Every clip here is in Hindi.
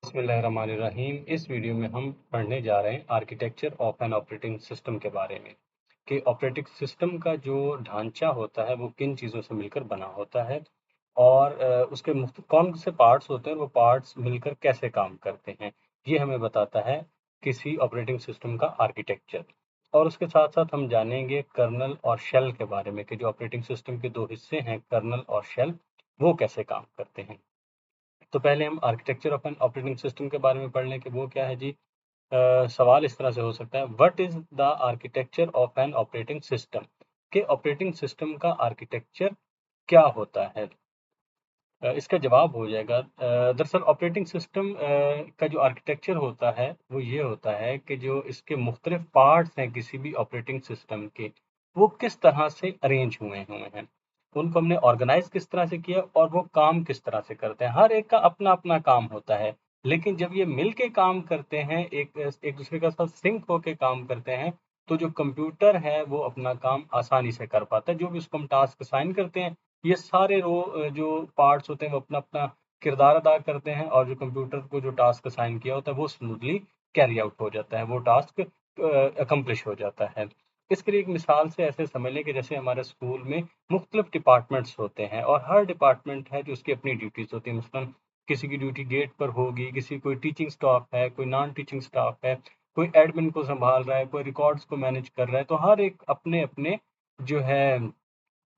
बिस्मिल्लाहिर्रहमानिर्रहीम। इस वीडियो में हम पढ़ने जा रहे हैं architecture of an operating system के बारे में कि ऑपरेटिंग सिस्टम का जो ढांचा होता है वो किन चीज़ों से मिलकर बना होता है और उसके कौन से पार्ट्स होते हैं, वो पार्ट्स मिलकर कैसे काम करते हैं। ये हमें बताता है किसी ऑपरेटिंग सिस्टम का आर्किटेक्चर। और उसके साथ साथ हम जानेंगे कर्नल और शेल के बारे में कि जो ऑपरेटिंग सिस्टम के दो हिस्से हैं, कर्नल और शेल, वो कैसे काम करते हैं। तो पहले हम architecture of an operating system के बारे में पढ़ लें कि वो क्या है जी। सवाल इस तरह से हो सकता है, what is the architecture of an operating system, कि ऑपरेटिंग सिस्टम का आर्किटेक्चर क्या होता है। इसका जवाब हो जाएगा, दरअसल ऑपरेटिंग सिस्टम का जो आर्किटेक्चर होता है वो ये होता है कि जो इसके मुख्तलिफ पार्ट्स हैं किसी भी ऑपरेटिंग सिस्टम के, वो किस तरह से अरेंज हुए हुए हैं, उनको हमने ऑर्गेनाइज किस तरह से किया और वो काम किस तरह से करते हैं। हर एक का अपना अपना काम होता है, लेकिन जब ये मिल के काम करते हैं, एक एक दूसरे के साथ सिंक होके काम करते हैं, तो जो कंप्यूटर है वो अपना काम आसानी से कर पाता है। जो भी उसको हम टास्क असाइन करते हैं, ये सारे जो पार्ट्स होते हैं वो अपना-अपना किरदार अदा करते हैं और जो कंप्यूटर को जो टास्क असाइन किया होता है वो स्मूथली कैरी आउट हो जाता है, वो टास्क अकम्प्लिश हो जाता है। इसके लिए एक मिसाल से ऐसे समझ लें कि जैसे हमारे स्कूल में मुख्तलिफ डिपार्टमेंट्स होते हैं और हर डिपार्टमेंट है जो उसकी अपनी ड्यूटीज़ होती हैं। मसलन किसी की ड्यूटी गेट पर होगी, किसी कोई टीचिंग स्टाफ है, कोई नॉन टीचिंग स्टाफ है, कोई एडमिन को सँभाल रहा है, कोई रिकॉर्ड्स को मैनेज कर रहा है। तो हर एक अपने-अपने जो है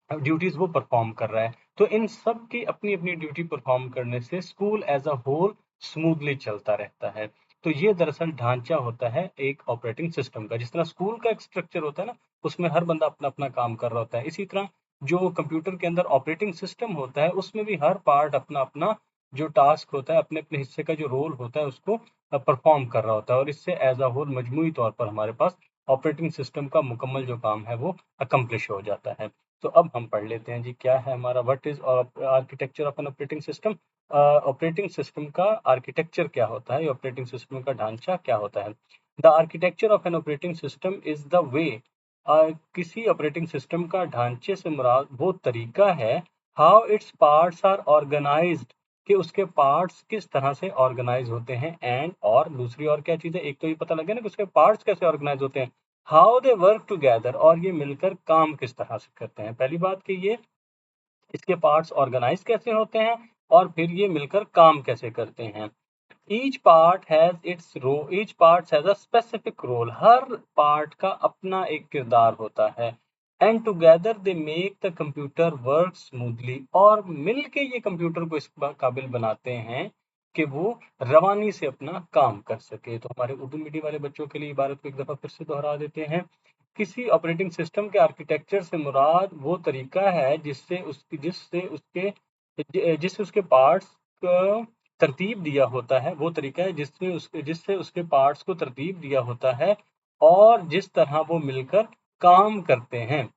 ड्यूटीज वो परफॉर्म कर रहा है। तो इन सब की अपनी अपनी ड्यूटी परफॉर्म करने से school as a whole smoothly चलता रहता है। तो ये दरअसल ढांचा होता है एक ऑपरेटिंग सिस्टम का। जिस तरह स्कूल का एक स्ट्रक्चर होता है ना, उसमें हर बंदा अपना अपना काम कर रहा होता है, इसी तरह जो कंप्यूटर के अंदर ऑपरेटिंग सिस्टम होता है उसमें भी हर पार्ट अपना अपना जो टास्क होता है, अपने अपने हिस्से का जो रोल होता है उसको परफॉर्म कर रहा होता है, और इससे एज अ होल मजमूई तौर पर हमारे पास ऑपरेटिंग सिस्टम का मुकम्मल जो काम है वो अकम्प्लिश हो जाता है। तो अब हम पढ़ लेते हैं जी, क्या है हमारा what is architecture of an operating system. Operating system का आर्किटेक्चर क्या होता है, ऑपरेटिंग सिस्टम का ढांचा क्या होता है। The architecture of an operating system is the way, किसी ऑपरेटिंग सिस्टम का ढांचे से मुराद वो तरीका है, how its parts are organised, कि उसके पार्ट्स किस तरह से ऑर्गेनाइज होते हैं, एंड और दूसरी और क्या चीज़ है, एक तो ये पता लगे ना कि उसके पार्ट्स कैसे ऑर्गेनाइज होते हैं, हाउ दे वर्क टुगेदर, और ये मिलकर काम किस तरह से करते हैं। पहली बात कि ये इसके पार्ट्स ऑर्गेनाइज कैसे होते हैं और फिर ये मिलकर काम कैसे करते हैं। Each part has a specific role, हर पार्ट का अपना एक किरदार होता है। And together they make the computer work smoothly, और मिलके ये कंप्यूटर को इस काबिल बनाते हैं कि वो रवानी से अपना काम कर सके। तो हमारे उर्दू मीडियम वाले बच्चों के लिए इबारत को एक दफ़ा फिर से दोहरा देते हैं। किसी ऑपरेटिंग सिस्टम के आर्किटेक्चर से मुराद वो तरीका है जिससे उसके पार्ट्स को तरतीब दिया होता है, वो तरीका है जिससे उसके पार्ट्स को तरतीब दिया होता है और जिस तरह वो मिलकर काम करते हैं।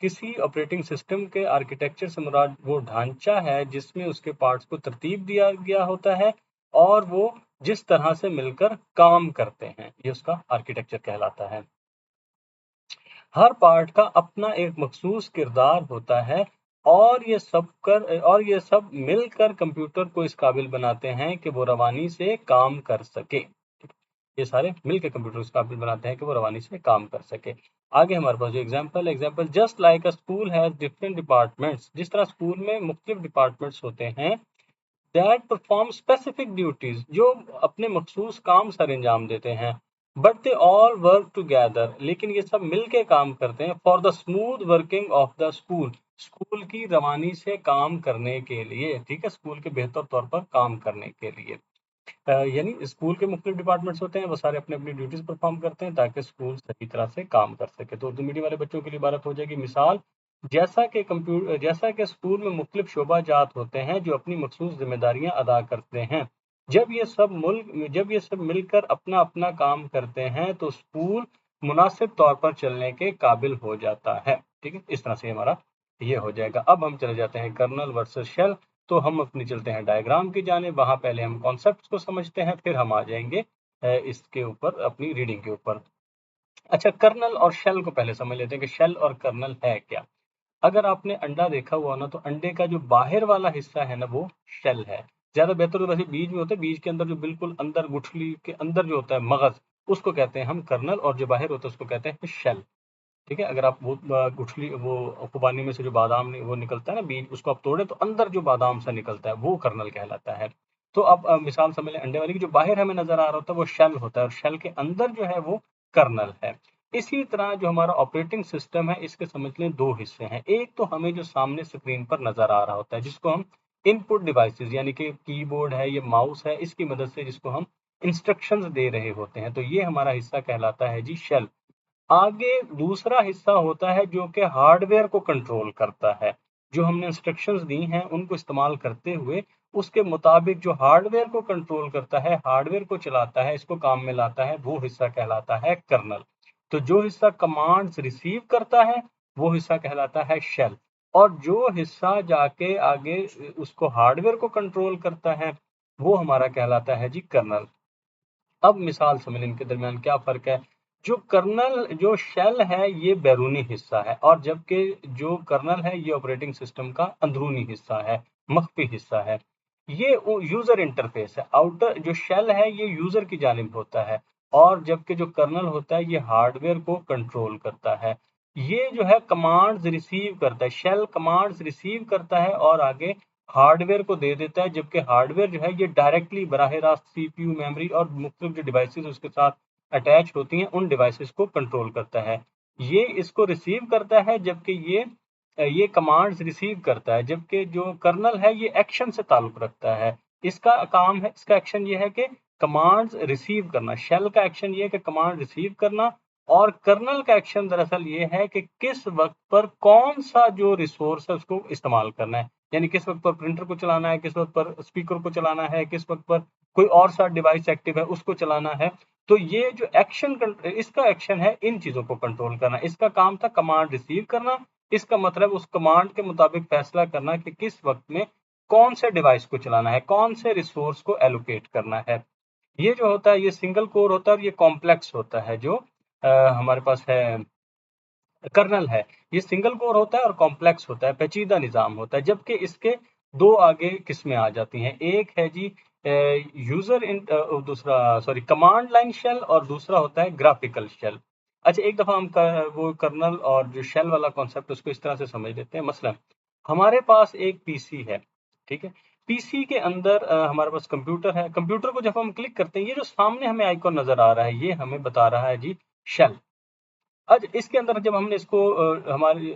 किसी ऑपरेटिंग सिस्टम के आर्किटेक्चर से मुराद वो ढांचा है जिसमें उसके पार्ट्स को तरतीब दिया गया होता है और वो जिस तरह से मिलकर काम करते हैं, ये उसका आर्किटेक्चर कहलाता है। हर पार्ट का अपना एक मखसूस किरदार होता है और ये सब मिलकर कंप्यूटर को इस काबिल बनाते हैं कि वो रवानी से काम कर सके। ये सारे मिलकर कंप्यूटर को इस काबिल बनाते हैं कि वो रवानी से काम कर सके। आगे हमारे पास जो example just like a school has different departments, जिस तरह स्कूल में मुख्तलिफ डिपार्टमेंट्स होते हैं, दैट परफॉर्म स्पेसिफिक ड्यूटीज, जो अपने मखसूस काम सर अंजाम देते हैं, but they all work together, लेकिन ये सब मिल के काम करते हैं, for the smooth working of the school, school की रवानी से काम करने के लिए। ठीक है, स्कूल के बेहतर तौर पर काम करने के लिए। यानी स्कूल के मुख्तलिफ डिपार्टमेंट्स होते हैं, वो सारे अपने अपनी ड्यूटीज परफॉर्म करते हैं ताकि स्कूल सही तरह से काम कर सके। तो उर्दू मीडियम वाले बच्चों के लिए बात हो जाएगी मिसाल, जैसा कि स्कूल में मुख्तलिफ शोबा जात होते हैं जो अपनी मखसूस जिम्मेदारियां अदा करते हैं, जब ये सब मिलकर अपना अपना काम करते हैं तो स्कूल मुनासिब तौर पर चलने के काबिल हो जाता है। ठीक है, इस तरह से हमारा ये हो जाएगा। अब हम चले जाते हैं कर्नल वर्सेस शेल। तो हम अपनी चलते हैं डायग्राम की जाने, वहां पहले हम कॉन्सेप्ट्स को समझते हैं, फिर हम आ जाएंगे इसके ऊपर अपनी रीडिंग के ऊपर। अच्छा, कर्नल और शेल को पहले समझ लेते हैं कि शेल और कर्नल है क्या। अगर आपने अंडा देखा हुआ ना, तो अंडे का जो बाहर वाला हिस्सा है ना वो शेल है, ज्यादा बेहतर तो वैसे बीज में होता है, बीज के अंदर जो बिल्कुल अंदर गुठली के अंदर जो होता है मगज, उसको कहते हैं हम कर्नल, और जो बाहर होता है उसको कहते हैं शेल। ठीक है, अगर आप वो गुठली वो खुबानी में से जो बादाम वो निकलता है ना बीज, उसको आप तोड़े तो अंदर जो बादाम सा निकलता है वो कर्नल कहलाता है। तो अब मिसाल समझ लें अंडे वाली की, जो बाहर हमें नजर आ रहा होता है वो शेल होता है, और शेल के अंदर जो है वो कर्नल है। इसी तरह जो हमारा ऑपरेटिंग सिस्टम है, इसके समझ लें दो हिस्से हैं। एक तो हमें जो सामने स्क्रीन पर नजर आ रहा होता है, जिसको हम इनपुट डिवाइसेस यानी कि कीबोर्ड है, ये माउस है, इसकी मदद से जिसको हम इंस्ट्रक्शंस दे रहे होते हैं, तो ये हमारा हिस्सा कहलाता है जी शेल। आगे दूसरा हिस्सा होता है जो कि हार्डवेयर को कंट्रोल करता है। जो हमने इंस्ट्रक्शंस दी हैं उनको इस्तेमाल करते हुए उसके मुताबिक जो हार्डवेयर को कंट्रोल करता है, हार्डवेयर को चलाता है, इसको काम में लाता है, वो हिस्सा कहलाता है कर्नल। तो जो हिस्सा कमांड्स रिसीव करता है वो हिस्सा कहलाता है शेल, और जो हिस्सा जाके आगे उसको हार्डवेयर को कंट्रोल करता है वो हमारा कहलाता है जी कर्नल। अब मिसाल समझ इनके दरमियान क्या फर्क है। जो कर्नल जो शेल है ये बैरूनी हिस्सा है, और जबकि जो कर्नल है ये ऑपरेटिंग सिस्टम का अंदरूनी हिस्सा है, मख्फी हिस्सा है। ये यूजर इंटरफेस है। आउटर जो शेल है ये यूजर की जानिब होता है, और जबकि जो कर्नल होता है ये हार्डवेयर को कंट्रोल करता है। ये जो है कमांड्स रिसीव करता है, शेल कमांड्स रिसीव करता है और आगे हार्डवेयर को दे देता है, जबकि हार्डवेयर जो है ये डायरेक्टली बराह रास्त सीपीयू, मेमोरी और मुख्तलिफ जो डिवाइसेस उसके साथ अटैच होती हैं उन डिवाइसेस को कंट्रोल करता है। ये इसको रिसीव करता है, जबकि ये कमांड्स रिसीव करता है, जबकि जो कर्नल है ये एक्शन से ताल्लुक रखता है। इसका काम है, इसका एक्शन ये है कि कमांड्स रिसीव करना। शेल का एक्शन ये है कि कमांड रिसीव करना, और कर्नल का एक्शन दरअसल ये है कि किस वक्त पर कौन सा जो रिसोर्स है उसको इस्तेमाल करना है। यानी किस वक्त पर प्रिंटर को चलाना है, किस वक्त पर स्पीकर को चलाना है, किस वक्त पर कोई और सा डिवाइस एक्टिव है उसको चलाना है। तो ये जो एक्शन, इसका एक्शन है इन चीजों को कंट्रोल करना। इसका काम था कमांड रिसीव करना, इसका मतलब उस कमांड के मुताबिक फैसला करना कि किस वक्त में कौन से डिवाइस को चलाना है, कौन से रिसोर्स को एलोकेट करना है। ये जो होता है ये सिंगल कोर होता है, और ये कॉम्प्लेक्स होता है जो हमारे पास है कर्नल है। ये सिंगल कोर होता है और कॉम्प्लेक्स होता है, पेचीदा निज़ाम होता है, जबकि इसके दो आगे किस्में आ जाती हैं। एक है जी यूजर इन दूसरा सॉरी कमांड लाइन शेल, और दूसरा होता है ग्राफिकल शेल। अच्छा, एक दफा हम वो कर्नल और जो शेल वाला कॉन्सेप्ट उसको इस तरह से समझ लेते हैं। मसलन हमारे पास एक पीसी है, ठीक है। पीसी के अंदर हमारे पास कंप्यूटर है। कंप्यूटर को जब हम क्लिक करते हैं, ये जो सामने हमें आइकॉन नजर आ रहा है ये हमें बता रहा है जी शेल। आज इसके अंदर जब हमने इसको हमारे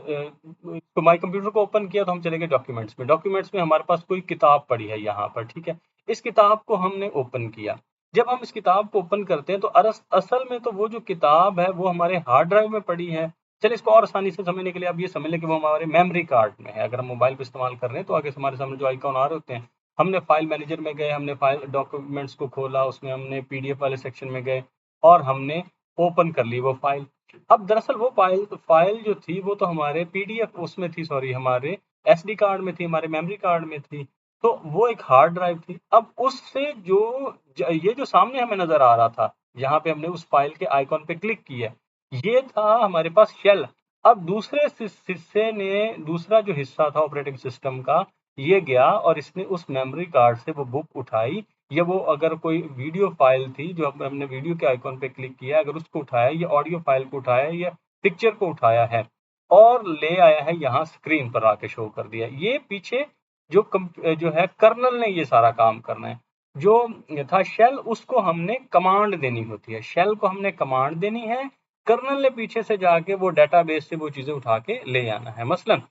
तो माई कंप्यूटर को ओपन किया तो हम चले गए डॉक्यूमेंट्स में। डॉक्यूमेंट्स में हमारे पास कोई किताब पड़ी है यहाँ पर, ठीक है। इस किताब को हमने ओपन किया। जब हम इस किताब को ओपन करते हैं तो असल में तो वो जो किताब है वो हमारे हार्ड ड्राइव में पड़ी है। चलिए इसको और आसानी से समझने के लिए आप ये समझ लें कि वो हमारे मेमोरी कार्ड में है। अगर हम मोबाइल पे इस्तेमाल कर रहे हैं तो आगे हमारे सामने जो आइकॉन आ रहे होते हैं, हमने फाइल मैनेजर में गए, हमने फाइल डॉक्यूमेंट्स को खोला, उसमें हमने पीडीएफ वाले सेक्शन में गए और हमने ओपन कर ली वो फाइल। अब दरअसल वो फाइल जो थी वो तो हमारे पीडीएफ उसमें थी, सॉरी हमारे एसडी कार्ड में थी, हमारे मेमोरी कार्ड में थी। तो वो एक हार्ड ड्राइव थी। अब उससे जो ये जो सामने हमें नजर आ रहा था, यहाँ पे हमने उस फाइल के आइकॉन पे क्लिक किया, ये था हमारे पास शेल। अब दूसरे हिस्से ने, दूसरा जो हिस्सा था ऑपरेटिंग सिस्टम का, ये गया और इसने उस मेमोरी कार्ड से वो बुक उठाई, या वो अगर कोई वीडियो फाइल थी जो हमने वीडियो के आइकॉन पे क्लिक किया, अगर उसको उठाया, या ऑडियो फाइल को उठाया, या पिक्चर को उठाया है और ले आया है यहाँ स्क्रीन पर आके शो कर दिया। ये पीछे जो है कर्नल ने ये सारा काम करना है। जो था शेल, उसको हमने कमांड देनी होती है, शेल को हमने कमांड देनी है, कर्नल ने पीछे से जाके वो डेटाबेस से वो चीजें उठा के ले आना है। मसलन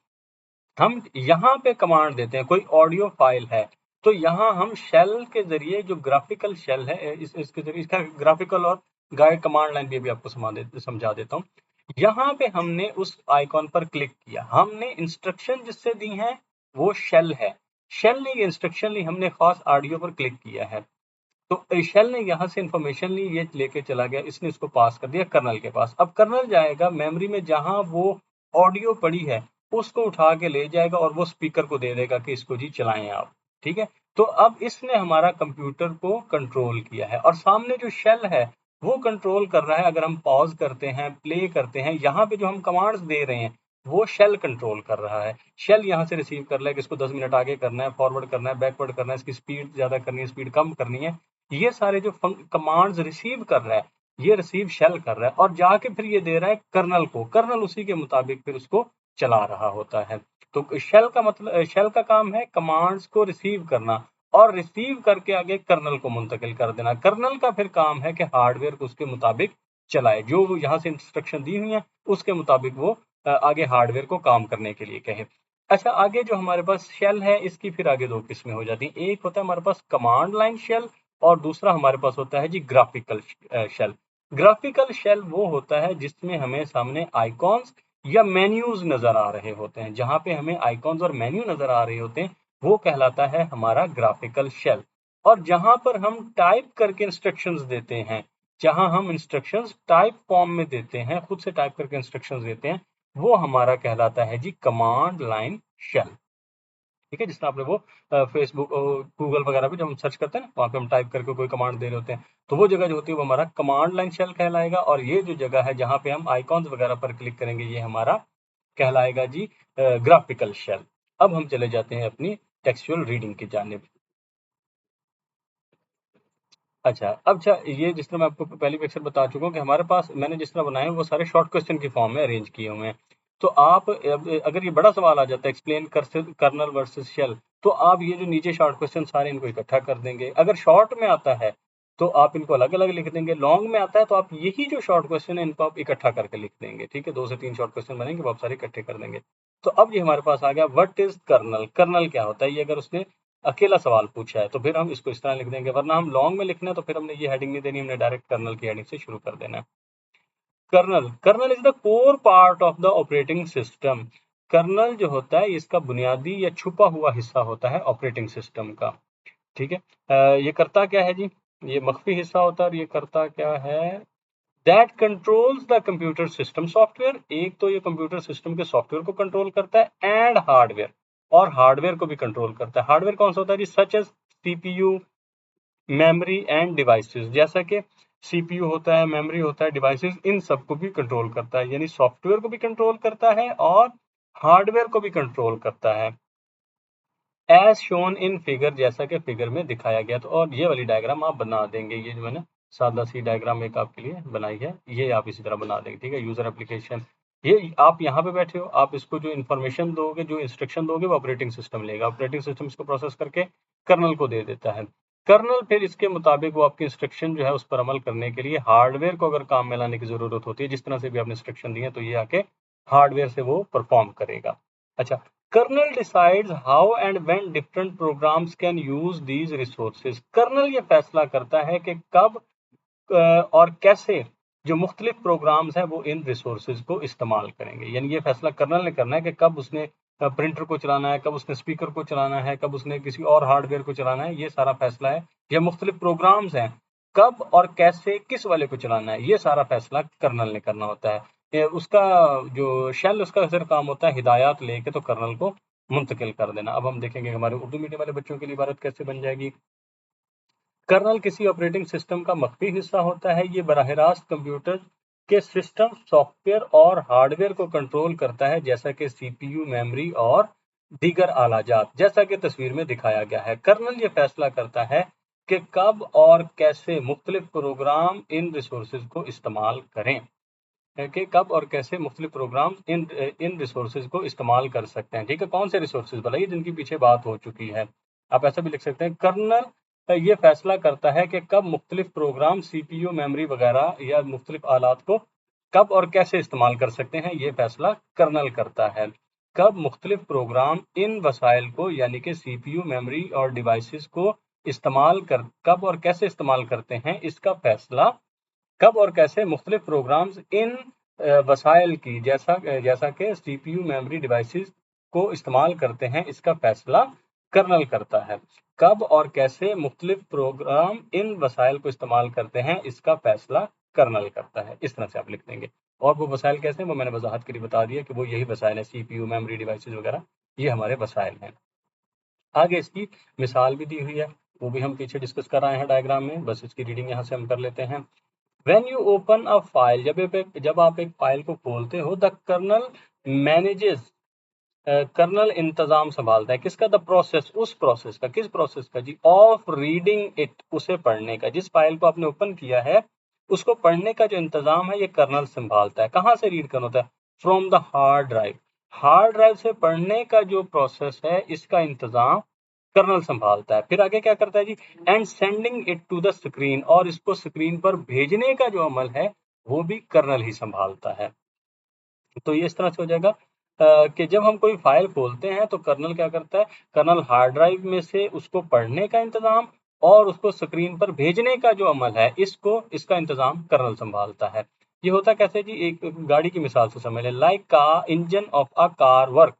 हम यहाँ पे कमांड देते हैं, कोई ऑडियो फाइल है तो यहाँ हम शेल के जरिए, जो ग्राफिकल शेल है, इसके जरिए, इसका ग्राफिकल और गाइड कमांड लाइन भी अभी आपको समझा देता हूँ। यहाँ पे हमने उस आइकॉन पर क्लिक किया, हमने इंस्ट्रक्शन जिससे दी है वो शेल है। शेल ने ये इंस्ट्रक्शन ली, हमने खास ऑडियो पर क्लिक किया है, तो शेल ने यहाँ से इंफॉर्मेशन ली, ये लेके चला गया, इसने इसको पास कर दिया कर्नल के पास। अब कर्नल जाएगा मेमोरी में, जहां वो ऑडियो पड़ी है उसको उठा के ले जाएगा और वो स्पीकर को दे देगा कि इसको जी चलाएं आप, ठीक है। तो अब इसने हमारा कंप्यूटर को कंट्रोल किया है, और सामने जो शेल है वो कंट्रोल कर रहा है। अगर हम पॉज करते हैं, प्ले करते हैं, यहाँ पे जो हम कमांड्स दे रहे हैं वो शेल कंट्रोल कर रहा है। शेल यहाँ से रिसीव कर रहा है कि इसको 10 मिनट आगे करना है, फॉरवर्ड करना है, बैकवर्ड करना है, इसकी स्पीड ज्यादा करनी है, स्पीड कम करनी है। ये सारे जो कमांड्स रिसीव कर रहा है, ये रिसीव शेल कर रहा है और जाके फिर ये दे रहा है कर्नल को, कर्नल उसी के मुताबिक फिर उसको चला रहा होता है। तो शेल का मतलब, शेल का काम है कमांड्स को रिसीव करना और रिसीव करके आगे कर्नल को मुंतकिल कर देना। कर्नल का फिर काम है कि हार्डवेयर को उसके मुताबिक चलाए, जो यहाँ से इंस्ट्रक्शन दी हुई है उसके मुताबिक वो आगे हार्डवेयर को काम करने के लिए कहे। अच्छा, आगे जो हमारे पास शेल है इसकी फिर आगे दो किस्में हो जाती हैं। एक होता है हमारे पास कमांड लाइन शेल और दूसरा हमारे पास होता है जी ग्राफिकल शेल। ग्राफिकल शेल वो होता है जिसमें हमें सामने आइकॉन्स या मेन्यूज नजर आ रहे होते हैं। जहां पे हमें आइकॉन्स और मेन्यू नजर आ रहे होते हैं वो कहलाता है हमारा ग्राफिकल शेल। और जहां पर हम टाइप करके इंस्ट्रक्शंस देते हैं, जहां हम इंस्ट्रक्शंस टाइप फॉर्म में देते हैं, खुद से टाइप करके इंस्ट्रक्शंस देते हैं, वो हमारा कहलाता है जी कमांड लाइन शेल। ठीक है, जिस तरह आपने वो फेसबुक गूगल वगैरह पे जब हम सर्च करते हैं ना, वहां पे हम टाइप करके कोई कमांड दे रहे होते हैं, तो वो जगह जो होती है वो हमारा कमांड लाइन शेल कहलाएगा। और ये जो जगह है जहां पे हम आइकॉन्स वगैरह पर क्लिक करेंगे, ये हमारा कहलाएगा जी ग्राफिकल शेल। अब हम चले जाते हैं अपनी टेक्सचुअल रीडिंग की जानिब। अच्छा, ये जिस तरह मैं आपको पहले भी अक्सर बता चुका हूँ कि हमारे पास मैंने जिस तरह बनाए हैं वो सारे शॉर्ट क्वेश्चन की फॉर्म में अरेंज किए हुए हैं। तो आप अगर ये बड़ा सवाल आ जाता है एक्सप्लेन कर्नल वर्सेस शेल, तो आप ये जो नीचे शॉर्ट क्वेश्चन सारे इनको इकट्ठा कर देंगे। अगर शॉर्ट में आता है तो आप इनको अलग अलग लिख देंगे, लॉन्ग में आता है तो आप यही जो शॉर्ट क्वेश्चन है इनको आप इकट्ठा करके लिख देंगे। ठीक है, 2 से 3 शॉर्ट क्वेश्चन बनेंगे वो आप सारे इकट्ठे कर देंगे। तो अब ये हमारे पास आ गया व्हाट इज कर्नल। कर्नल क्या होता है, ये अगर उसने अकेला सवाल पूछा है तो फिर हम इसको इस तरह लिख देंगे, वरना हम लॉन्ग में लिखना है तो फिर हमने ये हेडिंग नहीं देनी, हमने डायरेक्ट कर्नल की हेडिंग से शुरू कर देना है। Kernel, kernel is the core part of the operating system. Kernel जो होता है इसका बुनियादी या छुपा हुआ हिस्सा होता है ऑपरेटिंग सिस्टम का। ठीक है, ये करता क्या है जी, ये मख्फी हिस्सा होता है और ये करता क्या है, that controls the computer system software. एक तो ये कंप्यूटर सिस्टम के सॉफ्टवेयर को कंट्रोल करता है एंड हार्डवेयर, और हार्डवेयर को भी कंट्रोल करता है। हार्डवेयर कौन सा होता है जी, such as CPU, memory and devices. जैसा कि सीपीयू होता है, मेमोरी होता है, डिवाइसेस, इन सबको भी कंट्रोल करता है। यानी सॉफ्टवेयर को भी कंट्रोल करता है और हार्डवेयर को भी कंट्रोल करता है, एज शोन इन फिगर, जैसा कि फिगर में दिखाया गया। तो और ये वाली डायग्राम आप बना देंगे, ये जो मैंने सादा सी डायग्राम एक आपके लिए बनाई है, ये आप इसी तरह बना देंगे। ठीक है, यूजर एप्लीकेशन, ये आप यहाँ पे बैठे हो, आप इसको जो इन्फॉर्मेशन दोगे, जो इंस्ट्रक्शन दोगे, वो ऑपरेटिंग सिस्टम लेगा। ऑपरेटिंग सिस्टम इसको प्रोसेस करके कर्नल को दे देता है। कर्नल फिर इसके मुताबिक वो आपकी इंस्ट्रक्शन जो है उस पर अमल करने के लिए हार्डवेयर को अगर काम में लाने की जरूरत होती है, जिस तरह से भी आपने इंस्ट्रक्शन दिए तो ये आके हार्डवेयर से वो परफॉर्म करेगा। अच्छा, kernel decides how and when different programs can use these resources. Kernel ये फैसला करता है कि कब और कैसे जो मुख्तलिफ प्रोग्राम्स हैं वो इन रिसोर्सेज को इस्तेमाल करेंगे। यानी ये फैसला कर्नल ने करना है कि कब उसने प्रिंटर को चलाना है, कब उसने स्पीकर को चलाना है, कब उसने किसी और हार्डवेयर को चलाना है। ये सारा फैसला है, ये मुख्तलिफ प्रोग्राम्स हैं, कब और कैसे किस वाले को चलाना है, ये सारा फैसला कर्नल ने करना होता है। उसका जो शेल, उसका सिर्फ काम होता है हिदायत लेके तो कर्नल को मुंतकिल कर देना। अब हम देखेंगे हमारे उर्दू मीडियम वाले बच्चों के लिए इबारत कैसे बन जाएगी। कर्नल किसी ऑपरेटिंग सिस्टम का मख्फी हिस्सा होता है। ये बराह रास्त कंप्यूटर के सिस्टम, सॉफ्टवेयर और हार्डवेयर को कंट्रोल करता है, जैसा कि सीपीयू, मेमोरी और दीगर आलाजात, जैसा कि तस्वीर में दिखाया गया है। कर्नल ये फैसला करता है कि कब और कैसे मुख्तलिफ प्रोग्राम इन रिसोर्सेज को इस्तेमाल करें, कि कब और कैसे मुख्तलिफ प्रोग्राम इन इन रिसोर्सेज को इस्तेमाल कर सकते हैं। ठीक है, कौन से रिसोर्सेज बताइए जिनकी पीछे बात हो चुकी है। आप ऐसा भी लिख सकते हैं, कर्नल ये फैसला करता है कि कब मुख्तलिफ प्रोग्राम सीपीयू, मेमोरी वगैरह या मुख्तलिफ आलात को कब और कैसे इस्तेमाल कर सकते हैं। ये फैसला कर्नल करता है। कब मुख्तलिफ प्रोग्राम इन वसाइल को यानी कि सीपीयू, मेमोरी और डिवाइसेस को इस्तेमाल कर कब और कैसे इस्तेमाल करते हैं, इसका फैसला कब और कैसे मुख्तलिफ प्रोग्राम्स इन वसाइल की जैसा कि सीपीयू, मेमोरी, डिवाइसेस को इस्तेमाल करते हैं, इसका फैसला कर्नल करता है। कब और कैसे मुख्तलिफ प्रोग्राम इन वसाइल को इस्तेमाल करते हैं, इसका फैसला कर्नल करता है। इस तरह से आप लिख देंगे। और वो वसाइल कैसे हैं वो मैंने वजाहत के लिए बता दिया कि वो यही वसाइल है, सीपीयू, मेमोरी, डिवाइसेस वगैरह, ये हमारे वसाइल हैं। आगे इसकी मिसाल भी दी हुई है, वो भी हम पीछे डिस्कस कर रहे हैं डायग्राम में, बस इसकी रीडिंग यहाँ से हम कर लेते हैं। When you open a file, जब आप एक फाइल को खोलते हो, द कर्नल मैनेजेस, कर्नल इंतजाम संभालता है किसका, द प्रोसेस, उस प्रोसेस का, किस प्रोसेस का जी, ऑफ रीडिंग इट, उसे पढ़ने का, जिस फाइल को आपने ओपन किया है उसको पढ़ने का जो इंतजाम है ये कर्नल संभालता है। कहाँ से रीड करना होता है, from the hard drive, hard drive से पढ़ने का जो प्रोसेस है इसका इंतजाम कर्नल संभालता है। फिर आगे क्या करता है जी, and sending it to the screen, और इसको स्क्रीन पर भेजने का जो अमल है वो भी कर्नल ही संभालता है। तो ये इस तरह से हो जाएगा कि जब हम कोई फाइल खोलते हैं तो कर्नल क्या करता है, कर्नल हार्ड ड्राइव में से उसको पढ़ने का इंतजाम और उसको स्क्रीन पर भेजने का जो अमल है इसका इंतजाम कर्नल संभालता है। ये होता कैसे जी, एक गाड़ी की मिसाल से समझ लें, लाइक का engine of a car work,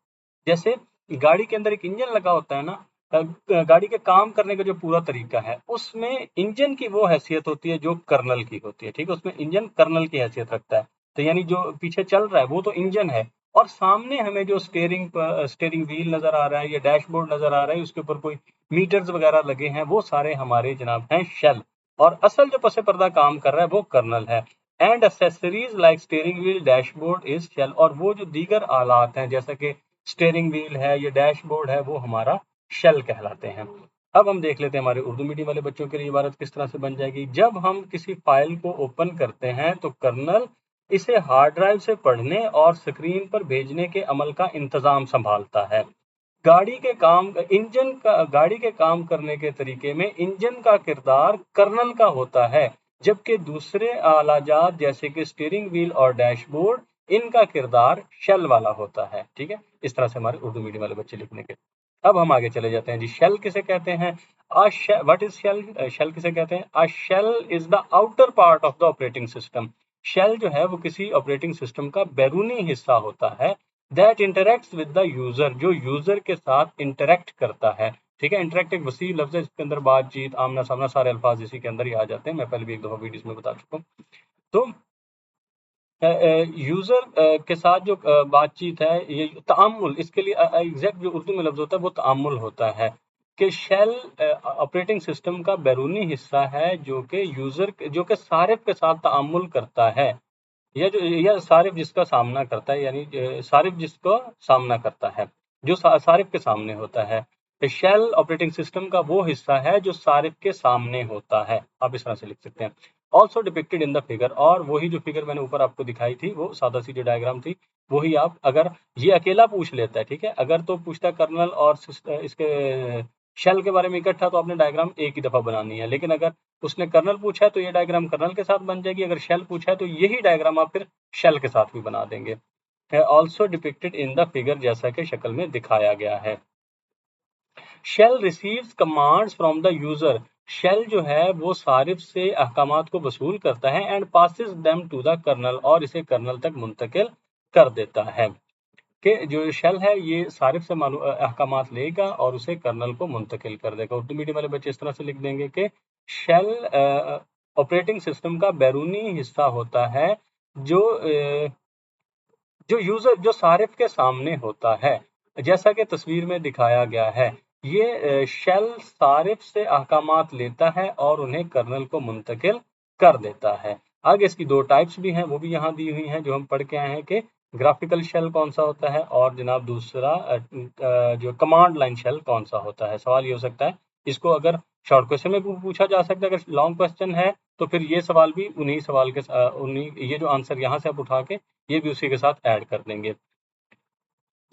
जैसे गाड़ी के अंदर एक इंजन लगा होता है ना, गाड़ी के काम करने का जो पूरा तरीका है उसमें इंजन की वो हैसियत होती है जो कर्नल की होती है, ठीक है, उसमें इंजन कर्नल की हैसियत रखता है। तो यानी जो पीछे चल रहा है वो तो इंजन है, और सामने हमें जो स्टेयरिंग व्हील नजर आ रहा है या डैशबोर्ड नजर आ रहा है, उसके ऊपर कोई मीटर्स वगैरह लगे हैं, वो सारे हमारे जनाब हैं शेल, और असल जो पसे पर्दा काम कर रहा है वो कर्नल है। And accessories like steering wheel dashboard is shell, और वो जो दीगर आलात हैं जैसा कि स्टेयरिंग व्हील है या डैशबोर्ड है वो हमारा शेल कहलाते हैं। अब हम देख लेते हैं हमारे उर्दू मीडियम वाले बच्चों के लिए इबारत किस तरह से बन जाएगी। जब हम किसी फाइल को ओपन करते हैं तो कर्नल इसे हार्ड ड्राइव से पढ़ने और स्क्रीन पर भेजने के अमल का इंतजाम संभालता है। गाड़ी के काम करने के तरीके में इंजन का किरदार कर्नल का होता है, जबकि दूसरे आलाजात जैसे कि स्टीयरिंग व्हील और डैशबोर्ड इनका किरदार शेल वाला होता है। ठीक है, इस तरह से हमारे उर्दू मीडियम वाले बच्चे लिखने के। अब हम आगे चले जाते हैं जी, शेल किसे कहते हैं, व्हाट इज शेल, शेल किसे कहते हैं, a shell is the outer part of the operating system, shell जो है वो किसी ऑपरेटिंग सिस्टम का बैरूनी हिस्सा होता है, that interacts with the user, जो यूजर के साथ इंटरेक्ट करता है। ठीक है, इंटरेक्ट एक वसी लफ्ज है, इसके अंदर बातचीत, आमना सामना, सारे अल्फाज इसी के अंदर ही आ जाते हैं, मैं पहले भी एक दफा वीडियोस में बता चुका हूँ। तो यूजर के साथ जो बातचीत है, ये तआम्मुल, इसके लिए एग्जैक्ट जो उर्दू में लफ्ज होता है वो तआम्मुल होता है, कि शेल ऑपरेटिंग सिस्टम का बैरूनी हिस्सा है जो कि सारिफ के साथ तआम्मुल करता है, या सारिफ जिसका सामना करता है, यानी सारिफ जिसको सामना करता है, जो सारिफ के सामने होता है। शेल ऑपरेटिंग सिस्टम का वो हिस्सा है जो सारिफ के सामने होता है, आप इस तरह से लिख सकते हैं। Also depicted in the figure, और वही जो फिगर मैंने ऊपर आपको दिखाई थी, वो सादा सी जो डायग्राम थी वही आप, अगर ये अकेला पूछ लेता है, ठीक है, अगर तो पूछता है कर्नल और इसके शेल के बारे में इकट्ठा, तो आपने डायग्राम एक ही दफा बनानी है, लेकिन अगर उसने कर्नल पूछा है तो ये डायग्राम कर्नल के साथ बन जाएगी, अगर शेल पूछा है तो यही डायग्राम आप फिर शेल के साथ भी बना देंगे। Also depicted in the figure, जैसा कि शक्ल में दिखाया गया है। Shell receives commands from the user, shell जो है वो सारिफ से अहकामात को वसूल करता है, and passes them to the kernel, और इसे कर्नल तक मुंतकिल कर देता है। कि जो शेल है ये सारिफ से अहकामात लेगा और उसे कर्नल को मुंतकिल कर देगा। उर्दू मीडियम वाले बच्चे इस तरह से लिख देंगे कि शेल ऑपरेटिंग सिस्टम का बैरूनी हिस्सा होता है, जो जो सारिफ के सामने होता है, जैसा कि तस्वीर में दिखाया गया है। ये शेल सारिफ से अहकामात लेता है और उन्हें कर्नल को मुंतकिल कर देता है। आगे इसकी दो टाइप्स भी हैं, वो भी यहाँ दी हुई हैं, जो हम पढ़ के आए हैं कि ग्राफिकल शेल कौन सा होता है और जनाब दूसरा जो कमांड लाइन शेल कौन सा होता है। सवाल ये हो सकता है, इसको अगर शॉर्ट क्वेश्चन में भी पूछा जा सकता है, अगर लॉन्ग क्वेश्चन है तो फिर ये सवाल भी उन्हीं सवाल के उन्हीं, ये जो आंसर यहाँ से आप उठा के ये भी उसी के साथ ऐड कर देंगे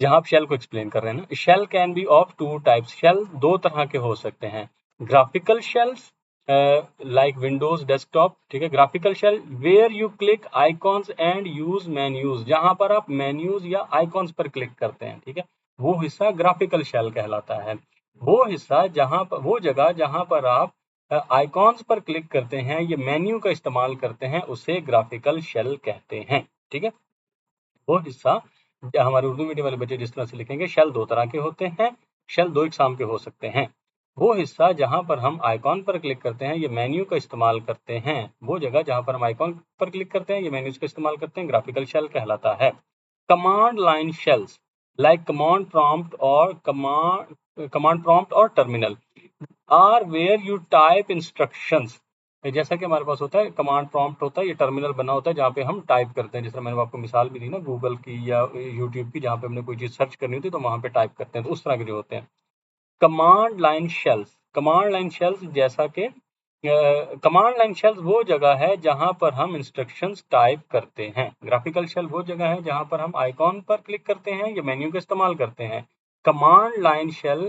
जहां आप शेल को एक्सप्लेन कर रहे हैं ना। Shell can be of two types, shell दो तरह के हो सकते हैं, graphical shells like Windows desktop, ठीक है, graphical shell where you click icons and use menus, जहां पर आप मेन्यूज या आइकॉन्स पर क्लिक करते हैं, ठीक है, वो हिस्सा ग्राफिकल शेल कहलाता है। वो हिस्सा वो जगह जहां पर आप आइकॉन्स पर क्लिक करते हैं, ये मेन्यू का इस्तेमाल करते हैं, उसे ग्राफिकल शेल कहते हैं। ठीक है, वो हिस्सा हमारे उर्दू मीडियम वाले बच्चे जिस तरह से लिखेंगे, शेल दो तरह के होते हैं, शेल दो इकसाम के हो सकते हैं। वो हिस्सा जहां पर हम आइकॉन पर क्लिक करते हैं, ये मेन्यू का इस्तेमाल करते हैं, वो जगह जहां पर हम आइकॉन पर क्लिक करते हैं, ये मेन्यूज का इस्तेमाल करते हैं, ग्राफिकल शेल कहलाता है। Command line shells like command prompt और terminal are where you type instructions, जैसा कि हमारे पास होता है कमांड प्रॉम्प्ट होता है, ये टर्मिनल बना होता है जहाँ पे हम टाइप करते हैं, जैसे मैंने आपको मिसाल भी दी ना गूगल की या यूट्यूब की, जहाँ पे हमने कोई चीज़ सर्च करनी होती है तो वहाँ पे टाइप करते हैं, तो उस तरह के जो होते हैं। कमांड लाइन शेल्स जैसा कि कमांड लाइन शेल्स वो जगह है जहां पर हम इंस्ट्रक्शंस टाइप करते हैं। ग्राफिकल शेल वो जगह है जहां पर हम आइकॉन पर क्लिक करते हैं या मेन्यू का इस्तेमाल करते हैं। कमांड लाइन शेल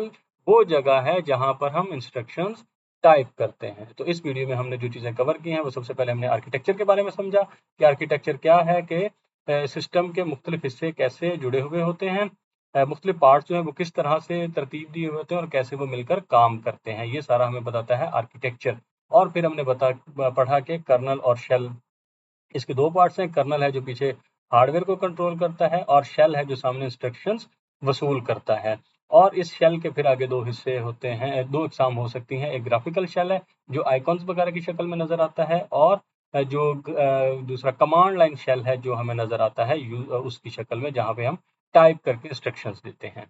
वो जगह है जहां पर हम इंस्ट्रक्शंस टाइप करते हैं। तो इस वीडियो में हमने जो चीज़ें कवर की हैं वो सबसे पहले हमने आर्किटेक्चर के बारे में समझा कि आर्किटेक्चर क्या है, कि सिस्टम के मुख्तलिफ हिस्से कैसे जुड़े हुए होते हैं, मुख्तलिफ पार्ट्स जो हैं वो किस तरह से तरतीब दिए हुए होते हैं और कैसे वो मिलकर काम करते हैं, ये सारा हमें बताता है आर्किटेक्चर। और फिर हमने पढ़ा कि कर्नल और शेल, इसके दो पार्ट्स हैं। कर्नल है जो पीछे हार्डवेयर को कंट्रोल करता है और शेल है जो सामने इंस्ट्रक्शंस वसूल करता है। और इस शेल के फिर आगे दो हिस्से होते हैं, दो इकसाम हो सकती हैं। एक ग्राफिकल शेल है जो आइकॉन्स वगैरह की शक्ल में नजर आता है, और जो दूसरा कमांड लाइन शेल है जो हमें नजर आता है उसकी शक्ल में, जहां पे हम टाइप करके इंस्ट्रक्शंस देते हैं।